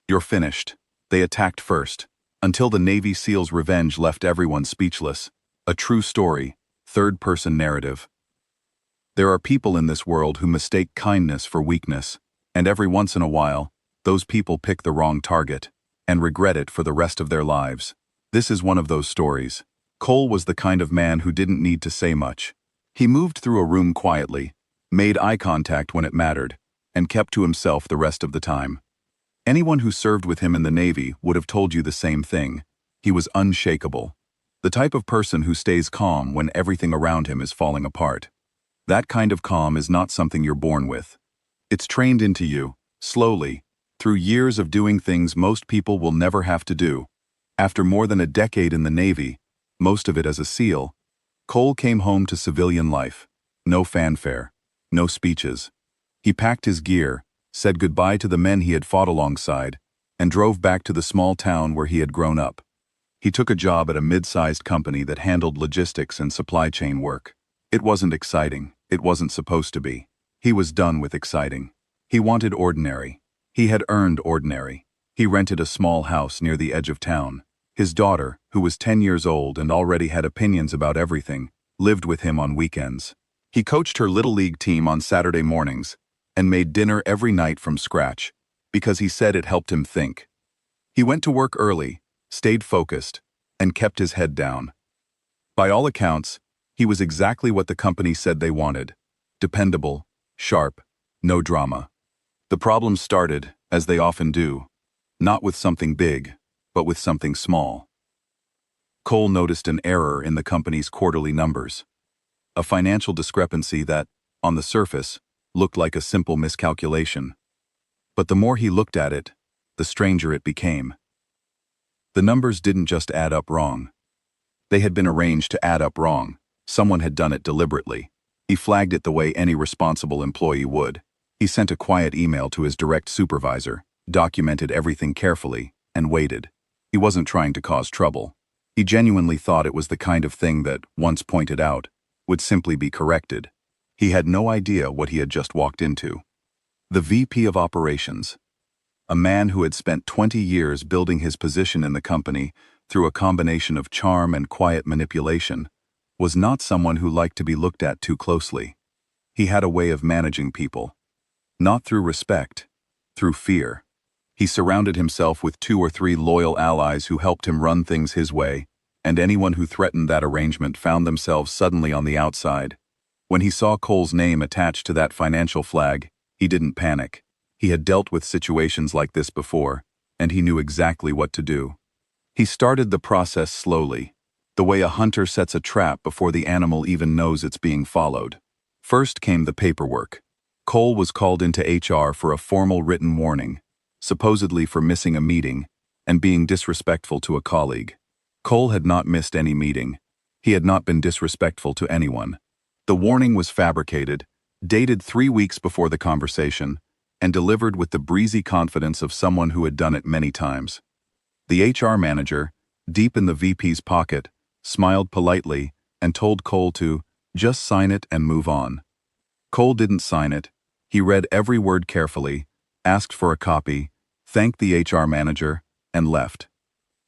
You're finished. They attacked first, until the Navy SEALs' revenge left everyone speechless. A true story, third-person narrative. There are people in this world who mistake kindness for weakness, and every once in a while, those people pick the wrong target, and regret it for the rest of their lives. This is one of those stories. Cole was the kind of man who didn't need to say much. He moved through a room quietly, made eye contact when it mattered, and kept to himself the rest of the time. Anyone who served with him in the Navy would have told you the same thing. He was unshakable. The type of person who stays calm when everything around him is falling apart. That kind of calm is not something you're born with. It's trained into you, slowly, through years of doing things most people will never have to do. After more than a decade in the Navy, most of it as a SEAL, Cole came home to civilian life. No fanfare, no speeches. He packed his gear, said goodbye to the men he had fought alongside, and drove back to the small town where he had grown up. He took a job at a mid-sized company that handled logistics and supply chain work. It wasn't exciting. It wasn't supposed to be. He was done with exciting. He wanted ordinary. He had earned ordinary. He rented a small house near the edge of town. His daughter, who was 10 years old and already had opinions about everything, lived with him on weekends. He coached her little league team on Saturday mornings and made dinner every night from scratch because he said it helped him think. He went to work early, stayed focused, and kept his head down. By all accounts, he was exactly what the company said they wanted. Dependable, sharp, no drama. The problems started, as they often do, not with something big, but with something small. Cole noticed an error in the company's quarterly numbers. A financial discrepancy that, on the surface, looked like a simple miscalculation. But the more he looked at it, the stranger it became. The numbers didn't just add up wrong. They had been arranged to add up wrong. Someone had done it deliberately. He flagged it the way any responsible employee would. He sent a quiet email to his direct supervisor, documented everything carefully, and waited. He wasn't trying to cause trouble. He genuinely thought it was the kind of thing that, once pointed out, would simply be corrected. He had no idea what he had just walked into. The VP of Operations, a man who had spent 20 years building his position in the company through a combination of charm and quiet manipulation, was not someone who liked to be looked at too closely. He had a way of managing people. Not through respect, through fear. He surrounded himself with 2 or 3 loyal allies who helped him run things his way, and anyone who threatened that arrangement found themselves suddenly on the outside. When he saw Cole's name attached to that financial flag, he didn't panic. He had dealt with situations like this before, and he knew exactly what to do. He started the process slowly, the way a hunter sets a trap before the animal even knows it's being followed. First came the paperwork. Cole was called into HR for a formal written warning, supposedly for missing a meeting and being disrespectful to a colleague. Cole had not missed any meeting. He had not been disrespectful to anyone. The warning was fabricated, dated 3 weeks before the conversation, and delivered with the breezy confidence of someone who had done it many times. The HR manager, deep in the VP's pocket, smiled politely and told Cole to just sign it and move on. Cole didn't sign it. He read every word carefully, asked for a copy, thanked the HR manager, and left.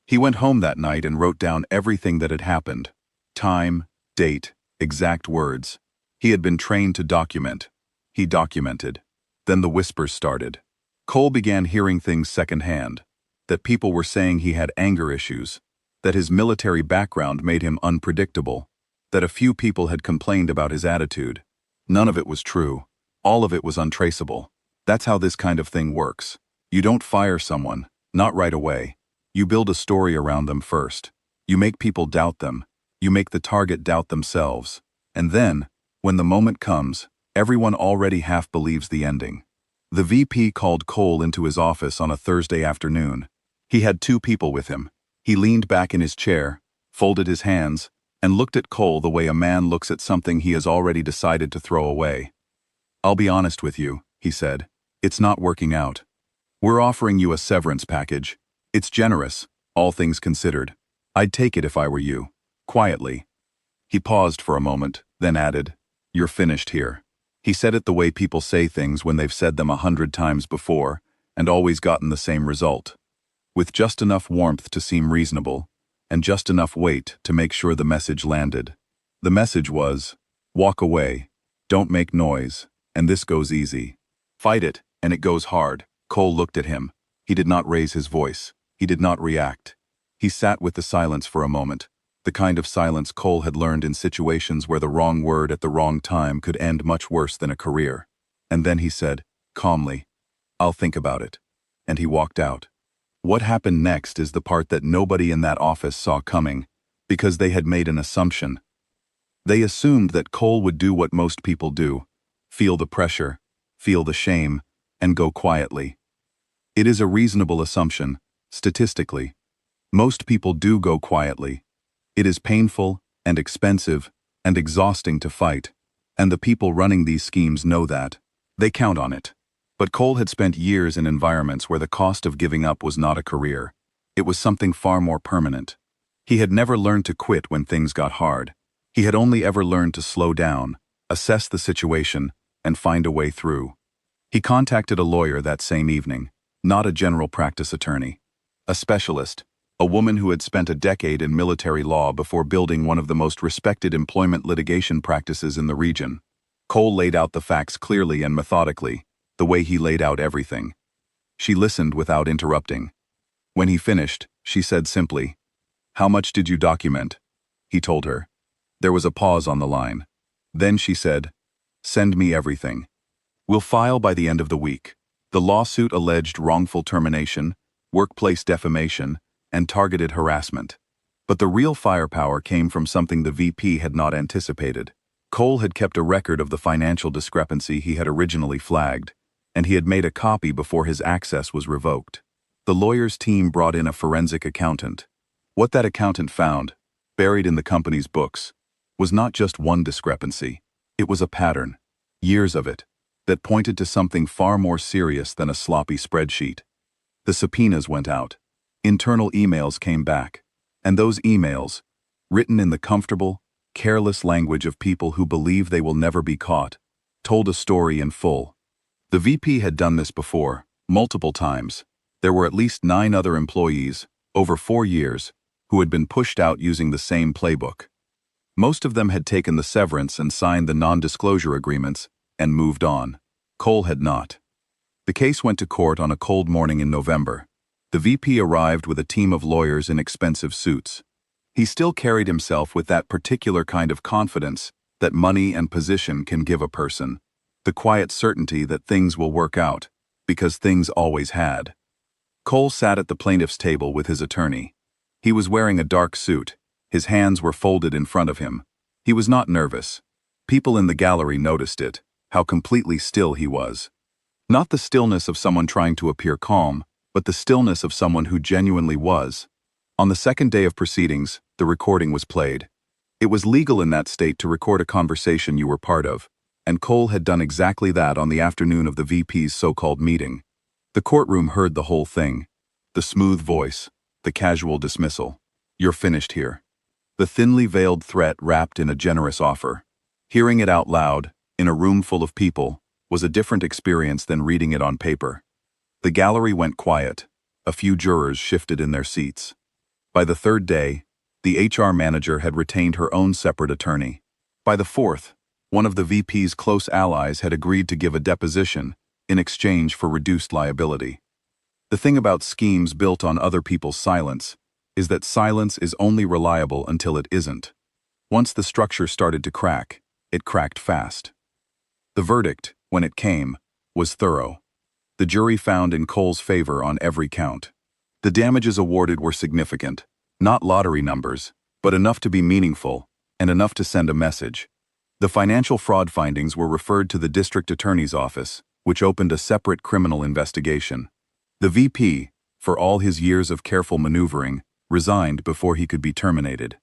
He went home that night and wrote down everything that had happened. Time, date, exact words. He had been trained to document. He documented. Then the whispers started. Cole began hearing things secondhand, that people were saying he had anger issues, that his military background made him unpredictable, that a few people had complained about his attitude. None of it was true. All of it was untraceable. That's how this kind of thing works. You don't fire someone, not right away. You build a story around them first. You make people doubt them. You make the target doubt themselves. And then, when the moment comes, everyone already half believes the ending. The VP called Cole into his office on a Thursday afternoon. He had 2 people with him. He leaned back in his chair, folded his hands, and looked at Cole the way a man looks at something he has already decided to throw away. "I'll be honest with you," he said. "It's not working out. We're offering you a severance package. It's generous, all things considered. I'd take it if I were you." Quietly. He paused for a moment, then added, "You're finished here." He said it the way people say things when they've said them 100 times before, and always gotten the same result, with just enough warmth to seem reasonable, and just enough weight to make sure the message landed. The message was, walk away, don't make noise, and this goes easy. Fight it, and it goes hard. Cole looked at him. He did not raise his voice. He did not react. He sat with the silence for a moment, the kind of silence Cole had learned in situations where the wrong word at the wrong time could end much worse than a career. And then he said, calmly, I'll think about it. And he walked out. What happened next is the part that nobody in that office saw coming, because they had made an assumption. They assumed that Cole would do what most people do, feel the pressure, feel the shame, and go quietly. It is a reasonable assumption, statistically. Most people do go quietly. It is painful and expensive and exhausting to fight, and the people running these schemes know that. They count on it. But Cole had spent years in environments where the cost of giving up was not a career. It was something far more permanent. He had never learned to quit when things got hard. He had only ever learned to slow down, assess the situation, and find a way through. He contacted a lawyer that same evening, not a general practice attorney. A specialist, a woman who had spent a decade in military law before building one of the most respected employment litigation practices in the region. Cole laid out the facts clearly and methodically, the way he laid out everything. She listened without interrupting. When he finished, she said simply, "How much did you document?" He told her. There was a pause on the line. Then she said, "Send me everything. We'll file by the end of the week." The lawsuit alleged wrongful termination, workplace defamation, and targeted harassment. But the real firepower came from something the VP had not anticipated. Cole had kept a record of the financial discrepancy he had originally flagged, and he had made a copy before his access was revoked. The lawyer's team brought in a forensic accountant. What that accountant found, buried in the company's books, was not just one discrepancy. It was a pattern, years of it, that pointed to something far more serious than a sloppy spreadsheet. The subpoenas went out. Internal emails came back. And those emails, written in the comfortable, careless language of people who believe they will never be caught, told a story in full. The VP had done this before, multiple times. There were at least 9 other employees, over 4 years, who had been pushed out using the same playbook. Most of them had taken the severance and signed the non-disclosure agreements and moved on. Cole had not. The case went to court on a cold morning in November. The VP arrived with a team of lawyers in expensive suits. He still carried himself with that particular kind of confidence that money and position can give a person, the quiet certainty that things will work out, because things always had. Cole sat at the plaintiff's table with his attorney. He was wearing a dark suit. His hands were folded in front of him. He was not nervous. People in the gallery noticed it, how completely still he was. Not the stillness of someone trying to appear calm, but the stillness of someone who genuinely was. On the second day of proceedings, the recording was played. It was legal in that state to record a conversation you were part of, and Cole had done exactly that on the afternoon of the VP's so-called meeting. The courtroom heard the whole thing. The smooth voice, the casual dismissal. You're finished here. The thinly veiled threat wrapped in a generous offer. Hearing it out loud, in a room full of people, was a different experience than reading it on paper. The gallery went quiet. A few jurors shifted in their seats. By the third day, the HR manager had retained her own separate attorney. By the fourth, one of the VP's close allies had agreed to give a deposition in exchange for reduced liability. The thing about schemes built on other people's silence is that silence is only reliable until it isn't. Once the structure started to crack, it cracked fast. The verdict, when it came, was thorough. The jury found in Cole's favor on every count. The damages awarded were significant, not lottery numbers, but enough to be meaningful, and enough to send a message. The financial fraud findings were referred to the district attorney's office, which opened a separate criminal investigation. The VP, for all his years of careful maneuvering, resigned before he could be terminated.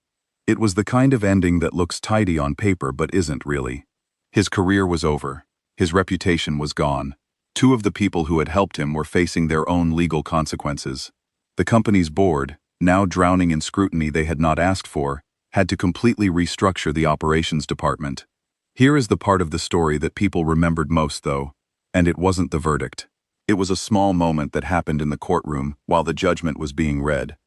It was the kind of ending that looks tidy on paper but isn't really. His career was over. His reputation was gone. 2 of the people who had helped him were facing their own legal consequences. The company's board, now drowning in scrutiny they had not asked for, had to completely restructure the operations department. Here is the part of the story that people remembered most, though, and it wasn't the verdict. It was a small moment that happened in the courtroom while the judgment was being read.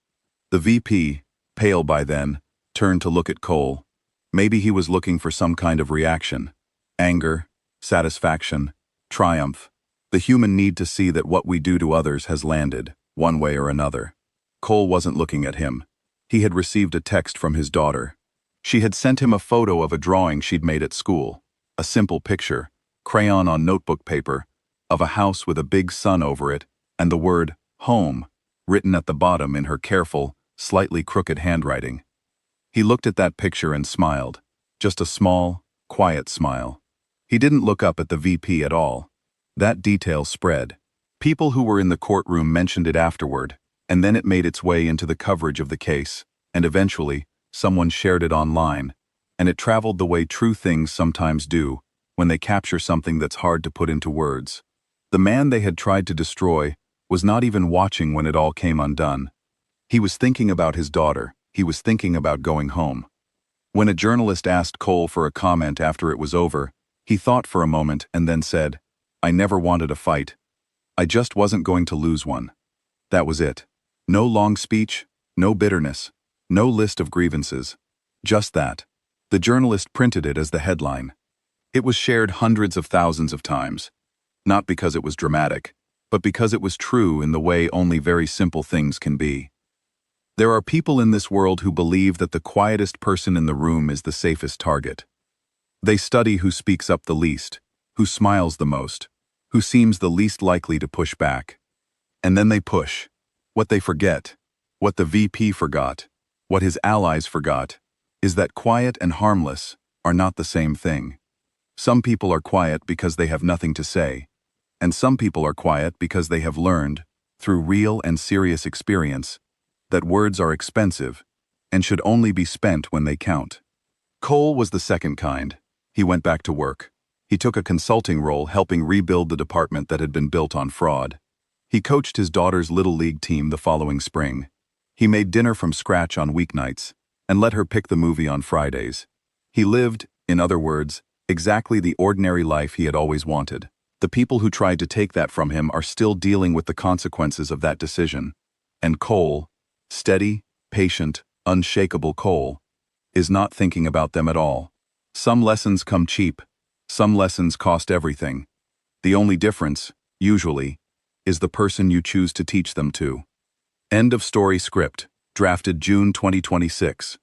The VP, pale by then, turned to look at Cole. Maybe he was looking for some kind of reaction. Anger, satisfaction, triumph. The human need to see that what we do to others has landed, one way or another. Cole wasn't looking at him. He had received a text from his daughter. She had sent him a photo of a drawing she'd made at school. A simple picture, crayon on notebook paper, of a house with a big sun over it, and the word, home, written at the bottom in her careful, slightly crooked handwriting. He looked at that picture and smiled. Just a small, quiet smile. He didn't look up at the VP at all. That detail spread. People who were in the courtroom mentioned it afterward, and then it made its way into the coverage of the case, and eventually, someone shared it online, and it traveled the way true things sometimes do, when they capture something that's hard to put into words. The man they had tried to destroy was not even watching when it all came undone. He was thinking about his daughter. He was thinking about going home. When a journalist asked Cole for a comment after it was over, he thought for a moment and then said, "I never wanted a fight. I just wasn't going to lose one." That was it. No long speech, no bitterness, no list of grievances. Just that. The journalist printed it as the headline. It was shared hundreds of thousands of times. Not because it was dramatic, but because it was true in the way only very simple things can be. There are people in this world who believe that the quietest person in the room is the safest target. They study who speaks up the least, who smiles the most, who seems the least likely to push back. And then they push. What they forget, what the VP forgot, what his allies forgot, is that quiet and harmless are not the same thing. Some people are quiet because they have nothing to say, and some people are quiet because they have learned, through real and serious experience, that words are expensive and should only be spent when they count. Cole was the second kind. He went back to work. He took a consulting role helping rebuild the department that had been built on fraud. He coached his daughter's Little League team the following spring. He made dinner from scratch on weeknights and let her pick the movie on Fridays. He lived, in other words, exactly the ordinary life he had always wanted. The people who tried to take that from him are still dealing with the consequences of that decision. And Cole, steady, patient, unshakable Cole, is not thinking about them at all. Some lessons come cheap. Some lessons cost everything. The only difference, usually, is the person you choose to teach them to. End of story script. Drafted June 2026.